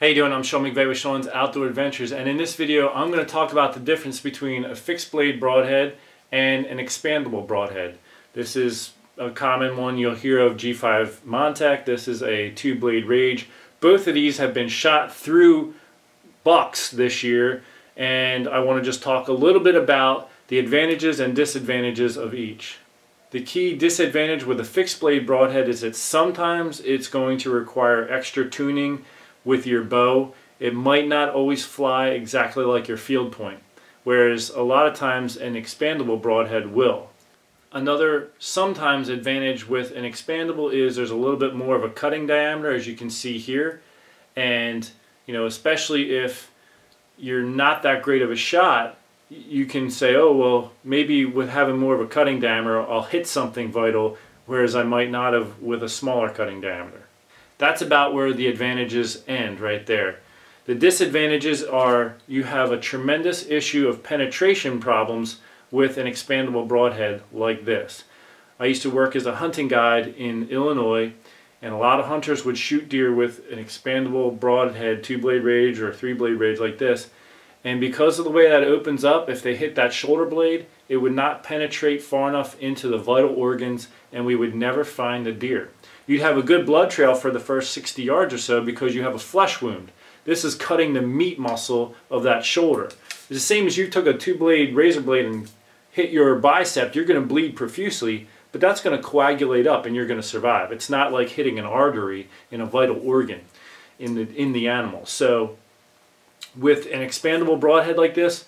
How you doing? I'm Sean McVeigh with Sean's Outdoor Adventures, and in this video I'm going to talk about the difference between a fixed blade broadhead and an expandable broadhead. This is a common one you'll hear of, G5 Montec. This is a 2-blade Rage. Both of these have been shot through bucks this year, and I want to just talk a little bit about the advantages and disadvantages of each. The key disadvantage with a fixed blade broadhead is that sometimes it's going to require extra tuning with your bow. It might not always fly exactly like your field point, whereas a lot of times an expandable broadhead will. Another sometimes advantage with an expandable is there's a little bit more of a cutting diameter, as you can see here, and especially if you're not that great of a shot, you can say, oh well, maybe with having more of a cutting diameter I'll hit something vital, whereas I might not have with a smaller cutting diameter. That's about where the advantages end right there. The disadvantages are you have a tremendous issue of penetration problems with an expandable broadhead like this. I used to work as a hunting guide in Illinois, and a lot of hunters would shoot deer with an expandable broadhead, 2-blade Rage or 3-blade Rage like this, and because of the way that opens up, if they hit that shoulder blade, it would not penetrate far enough into the vital organs and we would never find the deer. You'd have a good blood trail for the first 60 yards or so because you have a flesh wound. This is cutting the meat muscle of that shoulder. It's the same as you took a 2-blade razor blade and hit your bicep. You're going to bleed profusely, but that's going to coagulate up and you're going to survive. It's not like hitting an artery in a vital organ in the animal. So with an expandable broadhead like this,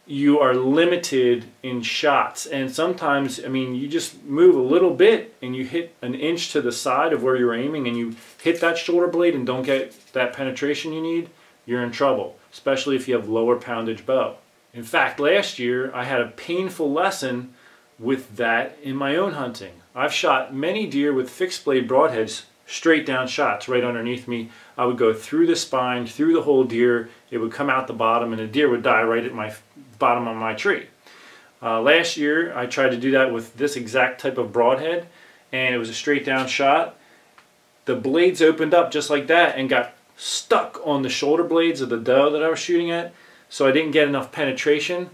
you are limited in shots, and sometimes, you just move a little bit and you hit an inch to the side of where you're aiming and you hit that shoulder blade and don't get that penetration you need, you're in trouble, especially if you have lower poundage bow. In fact, last year I had a painful lesson with that in my own hunting. I've shot many deer with fixed blade broadheads, straight down shots right underneath me. I would go through the spine, through the whole deer, it would come out the bottom, and the deer would die right at my bottom of my tree. Last year I tried to do that with this exact type of broadhead, and it was a straight down shot. The blades opened up just like that and got stuck on the shoulder blades of the doe that I was shooting at, so I didn't get enough penetration.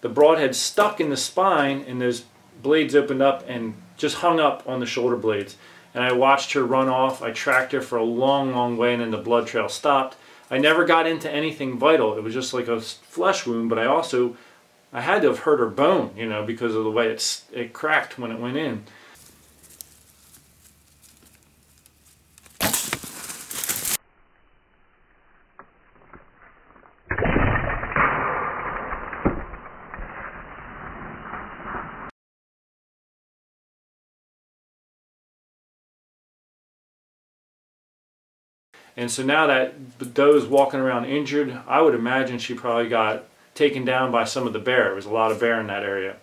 The broadhead stuck in the spine and those blades opened up and just hung up on the shoulder blades. And I watched her run off. I tracked her for a long way, and then the blood trail stopped. I never got into anything vital. It was just like a flesh wound, but I had to have hurt her bone, because of the way it cracked when it went in. And so now that doe's walking around injured, I would imagine she probably got taken down by some of the bear. There was a lot of bear in that area.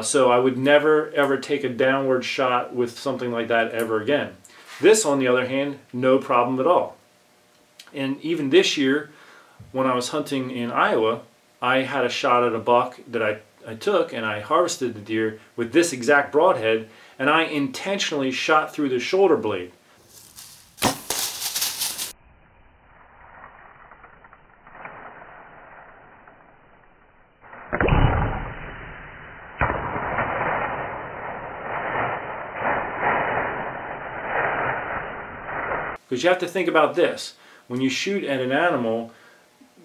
So I would never ever take a downward shot with something like that ever again. This, on the other hand, no problem at all. And even this year, when I was hunting in Iowa, I had a shot at a buck that I took, and I harvested the deer with this exact broadhead, and I intentionally shot through the shoulder blade. Because you have to think about this. When you shoot at an animal,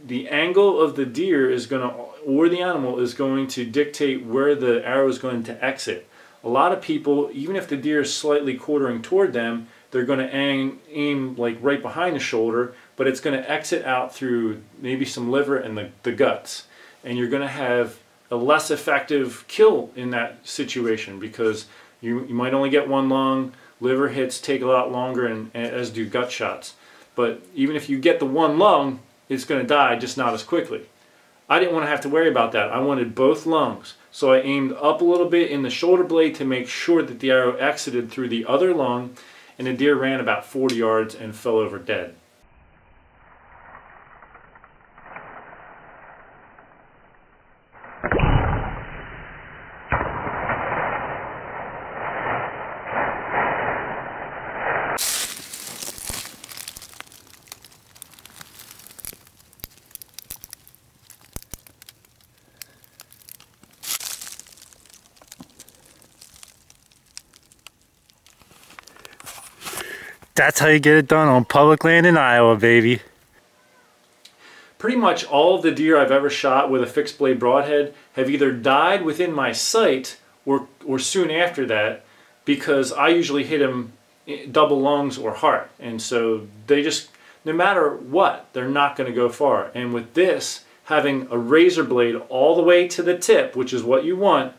the angle of the deer is going to, or the animal is going to dictate where the arrow is going to exit. A lot of people, even if the deer is slightly quartering toward them, they're going to aim like right behind the shoulder, but it's going to exit out through maybe some liver and the guts. And you're going to have a less effective kill in that situation because you might only get one lung. Liver hits take a lot longer, and as do gut shots. But even if you get the one lung, it's going to die, just not as quickly. I didn't want to have to worry about that. I wanted both lungs. So I aimed up a little bit in the shoulder blade to make sure that the arrow exited through the other lung, and the deer ran about 40 yards and fell over dead. That's how you get it done on public land in Iowa, baby. Pretty much all of the deer I've ever shot with a fixed blade broadhead have either died within my sight or soon after that, because I usually hit them double lungs or heart, and so they just, no matter what, they're not going to go far. And with this, having a razor blade all the way to the tip, which is what you want,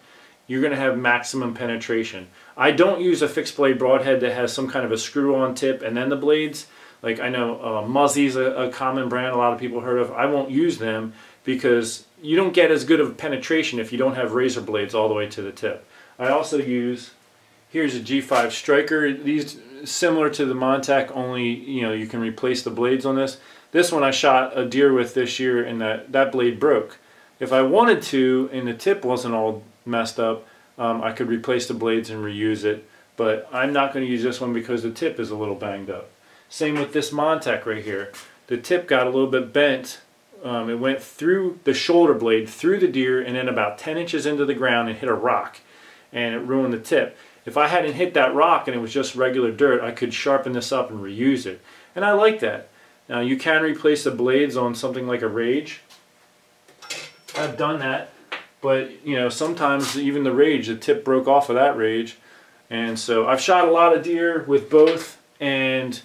you're going to have maximum penetration. I don't use a fixed blade broadhead that has some kind of a screw-on tip and then the blades. Like I know Muzzy's a common brand a lot of people heard of. I won't use them because you don't get as good of penetration if you don't have razor blades all the way to the tip. I also use, here's a G5 striker. These similar to the Montec, only you can replace the blades on this. This one I shot a deer with this year and that blade broke. If I wanted to and the tip wasn't all messed up, I could replace the blades and reuse it, but I'm not going to use this one because the tip is a little banged up. Same with this Montec right here. The tip got a little bit bent. It went through the shoulder blade, through the deer, and then about 10 inches into the ground and hit a rock, and it ruined the tip. If I hadn't hit that rock and it was just regular dirt, I could sharpen this up and reuse it, and I like that. Now you can replace the blades on something like a Rage. I've done that, but sometimes even the Rage, the tip broke off of that Rage, and so I've shot a lot of deer with both, and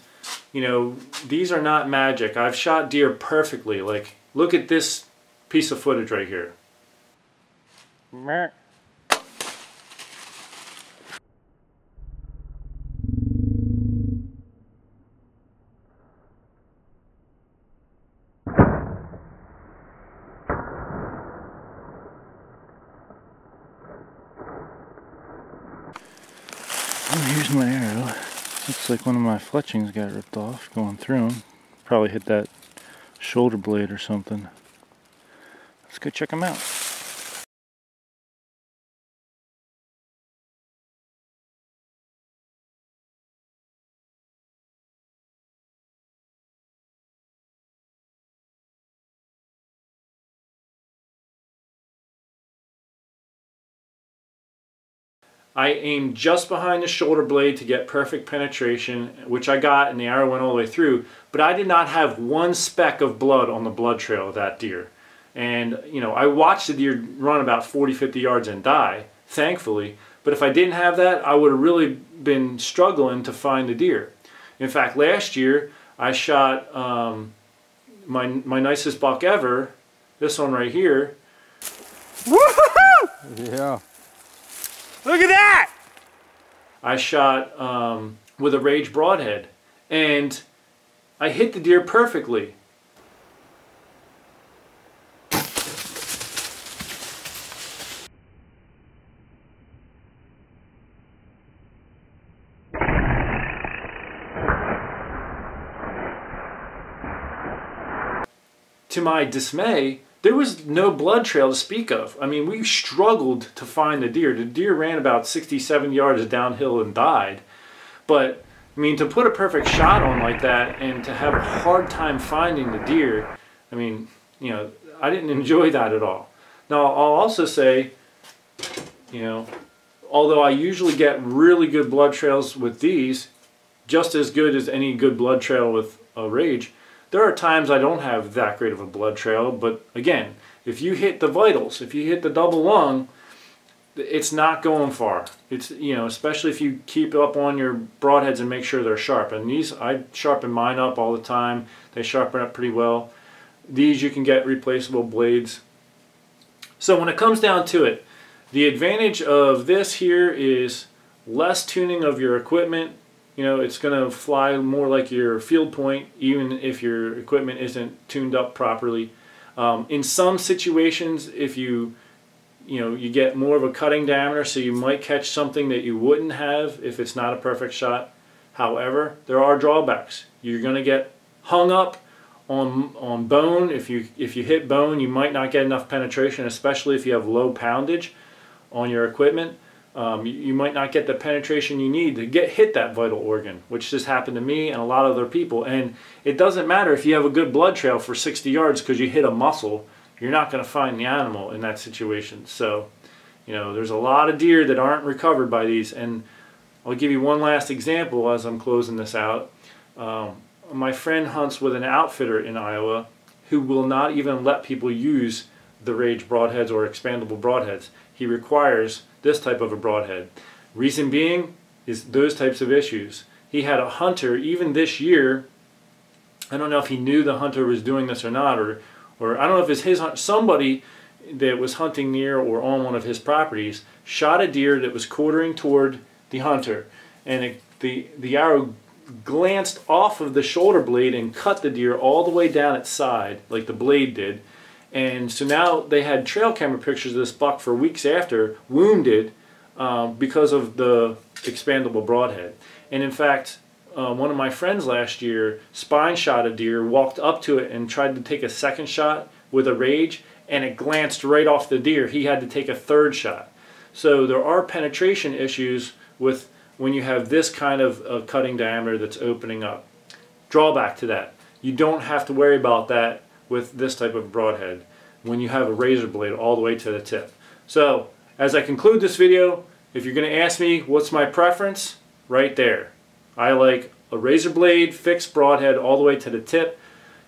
these are not magic. I've shot deer perfectly. Like, look at this piece of footage right here. Here's my arrow. Looks like one of my fletchings got ripped off going through them. Probably hit that shoulder blade or something. Let's go check them out. I aimed just behind the shoulder blade to get perfect penetration, which I got, and the arrow went all the way through, but I did not have one speck of blood on the blood trail of that deer. And I watched the deer run about 40-50 yards and die, thankfully, but if I didn't have that, I would have really been struggling to find the deer. In fact, last year I shot my nicest buck ever, this one right here. Woohoo! Yeah. Look at that! I shot with a Rage broadhead, and I hit the deer perfectly. To my dismay, there was no blood trail to speak of. I mean, we struggled to find the deer. The deer ran about 60-70 yards downhill and died. But, I mean, to put a perfect shot on like that and to have a hard time finding the deer, I mean, I didn't enjoy that at all. Now, I'll also say, although I usually get really good blood trails with these, just as good as any good blood trail with a Rage, there are times I don't have that great of a blood trail, but again, if you hit the vitals, if you hit the double lung, it's not going far. It's, especially if you keep up on your broadheads and make sure they're sharp. And these, I sharpen mine up all the time. They sharpen up pretty well. These you can get replaceable blades. So when it comes down to it, the advantage of this here is less tuning of your equipment. It's going to fly more like your field point, even if your equipment isn't tuned up properly. In some situations, if you get more of a cutting diameter, so you might catch something that you wouldn't have if it's not a perfect shot. However, there are drawbacks. You're going to get hung up on bone. If you hit bone, you might not get enough penetration, especially if you have low poundage on your equipment. You might not get the penetration you need to hit that vital organ, which just happened to me and a lot of other people. And it doesn't matter if you have a good blood trail for 60 yards because you hit a muscle, you're not going to find the animal in that situation. So, there's a lot of deer that aren't recovered by these. And I'll give you one last example as I'm closing this out. My friend hunts with an outfitter in Iowa who will not even let people use the Rage broadheads or expandable broadheads. He requires this type of a broadhead. Reason being is those types of issues. He had a hunter even this year. I don't know if he knew the hunter was doing this or not, or I don't know if it's his hunt. Somebody that was hunting near or on one of his properties shot a deer that was quartering toward the hunter, and the arrow glanced off of the shoulder blade and cut the deer all the way down its side like the blade did. And so now they had trail camera pictures of this buck for weeks after, wounded because of the expandable broadhead. And in fact, one of my friends last year spine shot a deer, walked up to it and tried to take a second shot with a Rage, and it glanced right off the deer. He had to take a third shot. So there are penetration issues with when you have this kind of cutting diameter that's opening up. Drawback to that, you don't have to worry about that with this type of broadhead when you have a razor blade all the way to the tip. So as I conclude this video, if you're going to ask me what's my preference, right there. I like a razor blade fixed broadhead all the way to the tip.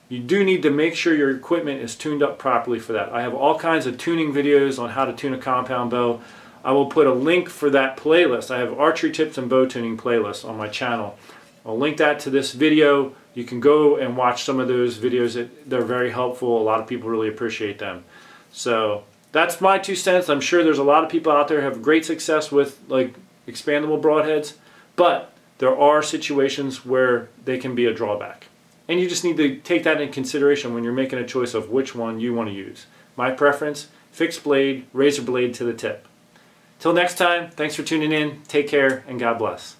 You do need to make sure your equipment is tuned up properly for that. I have all kinds of tuning videos on how to tune a compound bow. I will put a link for that playlist. I have archery tips and bow tuning playlists on my channel. I'll link that to this video. You can go and watch some of those videos. They're very helpful. A lot of people really appreciate them. So that's my 2 cents. I'm sure there's a lot of people out there who have great success with like expandable broadheads, but there are situations where they can be a drawback. And you just need to take that in consideration when you're making a choice of which one you want to use. My preference, fixed blade, razor blade to the tip. Till next time, thanks for tuning in. Take care and God bless.